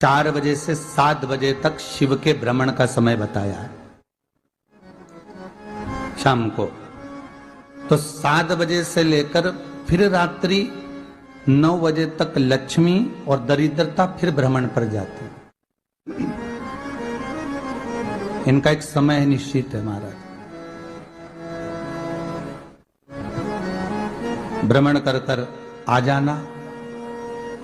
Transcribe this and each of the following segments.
4 बजे से 7 बजे तक शिव के भ्रमण का समय बताया है शाम को। तो 7 बजे से लेकर फिर रात्रि 9 बजे तक लक्ष्मी और दरिद्रता फिर भ्रमण पर जाती। इनका एक समय निश्चित है महाराज। भ्रमण कर कर आ जाना।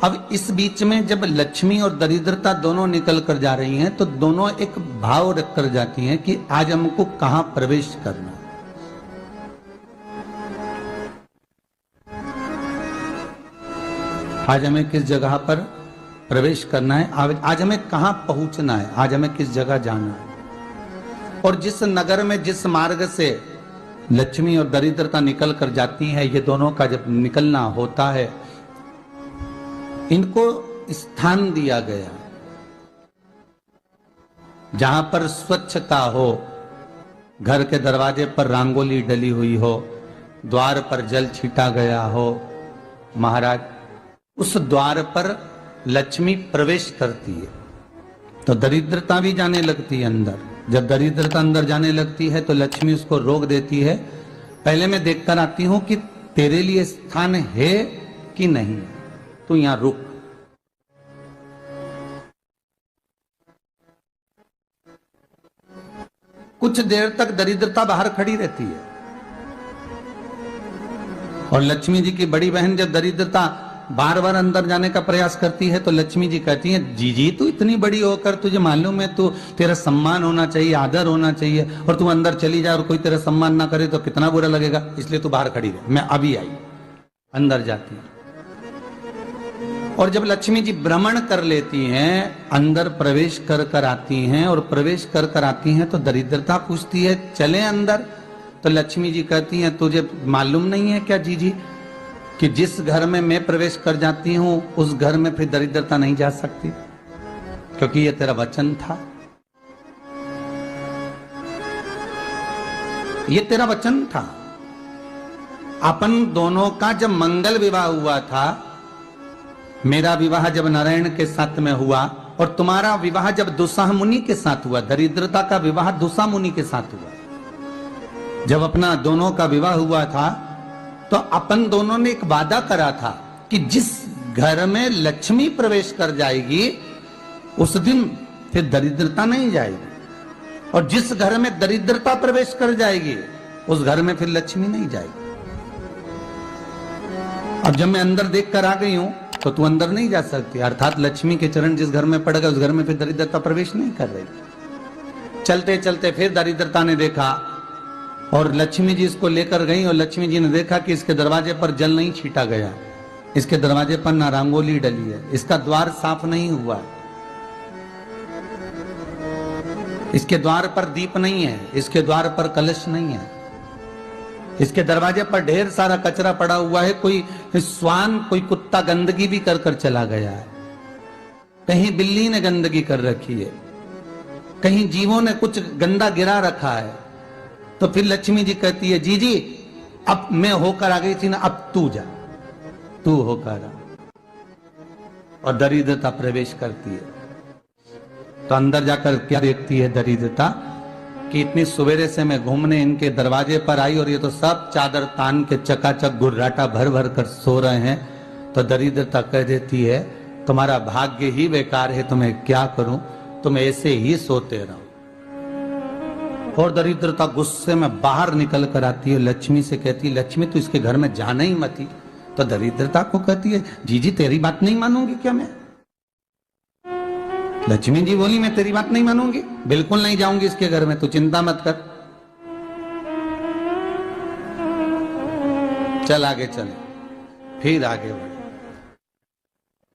अब इस बीच में जब लक्ष्मी और दरिद्रता दोनों निकल कर जा रही हैं तो दोनों एक भाव रख कर जाती हैं कि आज हमको कहां प्रवेश करना। आज हमें किस जगह पर प्रवेश करना है, आज हमें कहां पहुंचना है, आज हमें किस जगह जाना है। और जिस नगर में जिस मार्ग से लक्ष्मी और दरिद्रता निकल कर जाती है, ये दोनों का जब निकलना होता है, इनको स्थान दिया गया जहां पर स्वच्छता हो, घर के दरवाजे पर रंगोली डली हुई हो, द्वार पर जल छीटा गया हो। महाराज उस द्वार पर लक्ष्मी प्रवेश करती है तो दरिद्रता भी जाने लगती है अंदर। जब दरिद्रता अंदर जाने लगती है तो लक्ष्मी उसको रोक देती है। पहले मैं देखकर आती हूं कि तेरे लिए स्थान है कि नहीं, तू यहां रुक। कुछ देर तक दरिद्रता बाहर खड़ी रहती है और लक्ष्मी जी की बड़ी बहन जब दरिद्रता बार बार अंदर जाने का प्रयास करती है तो लक्ष्मी जी कहती हैं, जीजी तू इतनी बड़ी होकर तुझे मालूम है तू तेरा सम्मान होना चाहिए, आदर होना चाहिए, और तू अंदर चली जाए और कोई तेरा सम्मान ना करे तो कितना बुरा लगेगा, इसलिए तू बाहर खड़ी रहे, मैं अभी आई। अंदर जाती है और जब लक्ष्मी जी भ्रमण कर लेती हैं, अंदर प्रवेश कर कर आती हैं और प्रवेश कर कर आती हैं तो दरिद्रता पूछती है चले अंदर। तो लक्ष्मी जी कहती हैं, तुझे मालूम नहीं है क्या जीजी कि जिस घर में मैं प्रवेश कर जाती हूं उस घर में फिर दरिद्रता नहीं जा सकती, क्योंकि ये तेरा वचन था, ये तेरा वचन था। अपन दोनों का जब मंगल विवाह हुआ था, मेरा विवाह जब नारायण के साथ में हुआ और तुम्हारा विवाह जब दुस्साह मुनि के साथ हुआ, दरिद्रता का विवाह दुस्साह मुनि के साथ हुआ। जब अपना दोनों का विवाह हुआ था तो अपन दोनों ने एक वादा करा था कि जिस घर में लक्ष्मी प्रवेश कर जाएगी उस दिन फिर दरिद्रता नहीं जाएगी, और जिस घर में दरिद्रता प्रवेश कर जाएगी उस घर में फिर लक्ष्मी नहीं जाएगी। अब जब मैं अंदर देख कर आ गई हूं तो तू अंदर नहीं जा सकती, अर्थात लक्ष्मी के चरण जिस घर में पड़ गए उस घर में फिर दरिद्रता प्रवेश नहीं कर रही। चलते चलते फिर दरिद्रता ने देखा और लक्ष्मी जी इसको लेकर गई और लक्ष्मी जी ने देखा कि इसके दरवाजे पर जल नहीं छीटा गया, इसके दरवाजे पर ना रंगोली डली है, इसका द्वार साफ नहीं हुआ, इसके द्वार पर दीप नहीं है, इसके द्वार पर कलश नहीं है, इसके दरवाजे पर ढेर सारा कचरा पड़ा हुआ है, कोई स्वान कोई कुत्ता गंदगी भी कर कर चला गया है, कहीं बिल्ली ने गंदगी कर रखी है, कहीं जीवों ने कुछ गंदा गिरा रखा है। तो फिर लक्ष्मी जी कहती है, जीजी अब मैं होकर आ गई थी ना, अब तू जा, तू होकर आ। और दरिद्रता प्रवेश करती है तो अंदर जाकर क्या देखती है दरिद्रता कि इतनी सवेरे से मैं घूमने इनके दरवाजे पर आई और ये तो सब चादर तान के चकाचक गुर्राटा भर भर कर सो रहे हैं। तो दरिद्रता कह देती है, तुम्हारा भाग्य ही बेकार है, तुम्हें क्या करूं, तुम ऐसे ही सोते रहो। और दरिद्रता गुस्से में बाहर निकल कर आती है, लक्ष्मी से कहती है, लक्ष्मी तू इसके घर में जाना ही मत ही। तो दरिद्रता को कहती है, जीजी तेरी बात नहीं मानूंगी क्या मैं? लक्ष्मी जी बोली, मैं तेरी बात नहीं मानूंगी, बिल्कुल नहीं जाऊंगी इसके घर में, तू चिंता मत कर, चल आगे चले। फिर आगे बढ़े।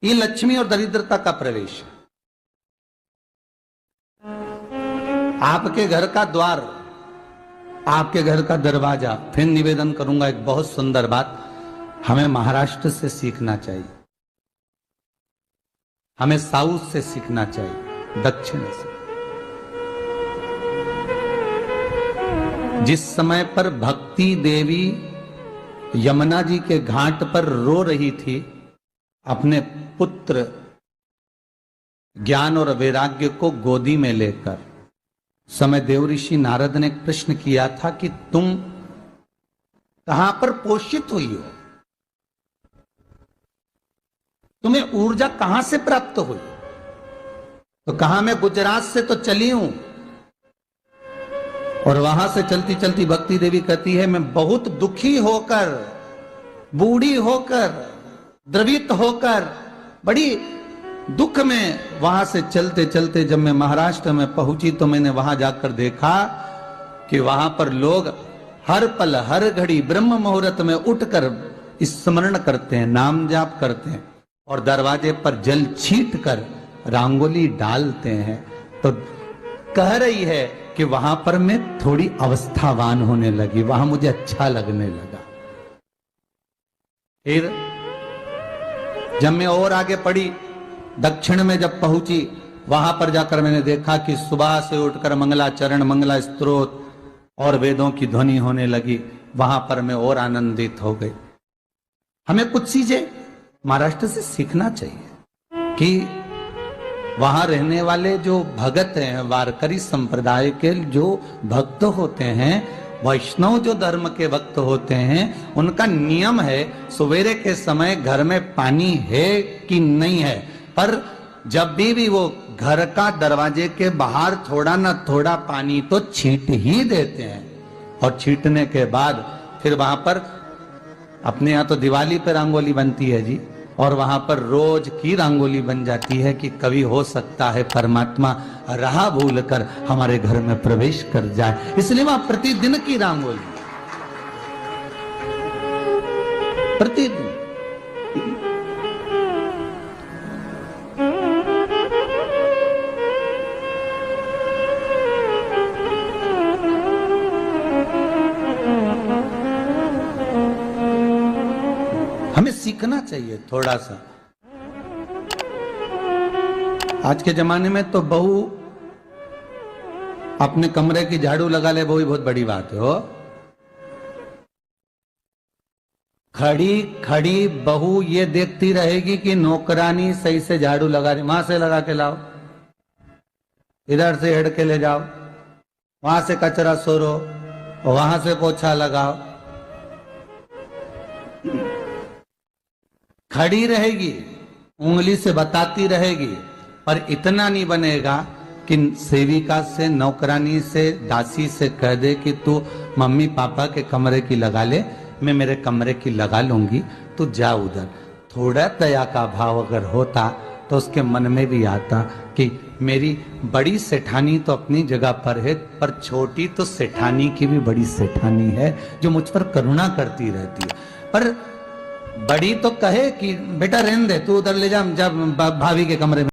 ये लक्ष्मी और दरिद्रता का प्रवेश है। आपके घर का द्वार, आपके घर का दरवाजा। फिर निवेदन करूंगा एक बहुत सुंदर बात, हमें महाराष्ट्र से सीखना चाहिए, हमें साउथ से सीखना चाहिए, दक्षिण से। जिस समय पर भक्ति देवी यमुना जी के घाट पर रो रही थी अपने पुत्र ज्ञान और वैराग्य को गोदी में लेकर समय देव ऋषि नारद ने एक प्रश्न किया था कि तुम कहां पर पोषित हुई हो, तुम्हें ऊर्जा कहां से प्राप्त हुई? तो कहा मैं गुजरात से तो चली हूं, और वहां से चलती चलती भक्ति देवी कहती है मैं बहुत दुखी होकर, बूढ़ी होकर, द्रवित होकर, बड़ी दुख में वहां से चलते चलते जब मैं महाराष्ट्र में पहुंची तो मैंने वहां जाकर देखा कि वहां पर लोग हर पल हर घड़ी ब्रह्म मुहूर्त में उठकर स्मरण करते हैं, नाम जाप करते हैं और दरवाजे पर जल छीट कर रंगोली डालते हैं। तो कह रही है कि वहां पर मैं थोड़ी अवस्थावान होने लगी, वहां मुझे अच्छा लगने लगा। फिर जब मैं और आगे पढ़ी, दक्षिण में जब पहुंची, वहां पर जाकर मैंने देखा कि सुबह से उठकर मंगलाचरण, मंगला स्तोत्र और वेदों की ध्वनि होने लगी। वहां पर मैं और आनंदित हो गई। हमें कुछ चीजें महाराष्ट्र से सीखना चाहिए कि वहां रहने वाले जो भगत हैं, वारकरी संप्रदाय के जो भक्त होते हैं, वैष्णव जो धर्म के भक्त होते हैं, उनका नियम है सवेरे के समय घर में पानी है कि नहीं है, पर जब भी वो घर का दरवाजे के बाहर थोड़ा ना थोड़ा पानी तो छींट ही देते हैं। और छींटने के बाद फिर वहां पर अपने यहाँ तो दिवाली पे रंगोली बनती है जी, और वहां पर रोज की रंगोली बन जाती है कि कभी हो सकता है परमात्मा राह भूल कर हमारे घर में प्रवेश कर जाए, इसलिए वहां प्रतिदिन की रंगोली, प्रतिदिन। हमें सीखना चाहिए थोड़ा सा। आज के जमाने में तो बहू अपने कमरे की झाड़ू लगा ले, वो ही बहुत बड़ी बात है। हो खड़ी खड़ी बहू ये देखती रहेगी कि नौकरानी सही से झाड़ू लगा रही, वहां से लगा के लाओ, इधर से हेड के ले जाओ, वहां से कचरा सोरो, वहां से पोछा लगाओ। खड़ी रहेगी, उंगली से बताती रहेगी, पर इतना नहीं बनेगा कि सेविका से, नौकरानी से, दासी से कह दे कि तू मम्मी पापा के कमरे की लगा ले, मैं मेरे कमरे की लगा लूंगी, तू जा उधर। थोड़ा दया का भाव अगर होता तो उसके मन में भी आता कि मेरी बड़ी सेठानी तो अपनी जगह पर है, पर छोटी तो सेठानी की भी बड़ी सेठानी है जो मुझ पर करुणा करती रहती है। पर बड़ी तो कहे कि बेटा रहने दे, तू उधर ले जा, जब भाभी के कमरे में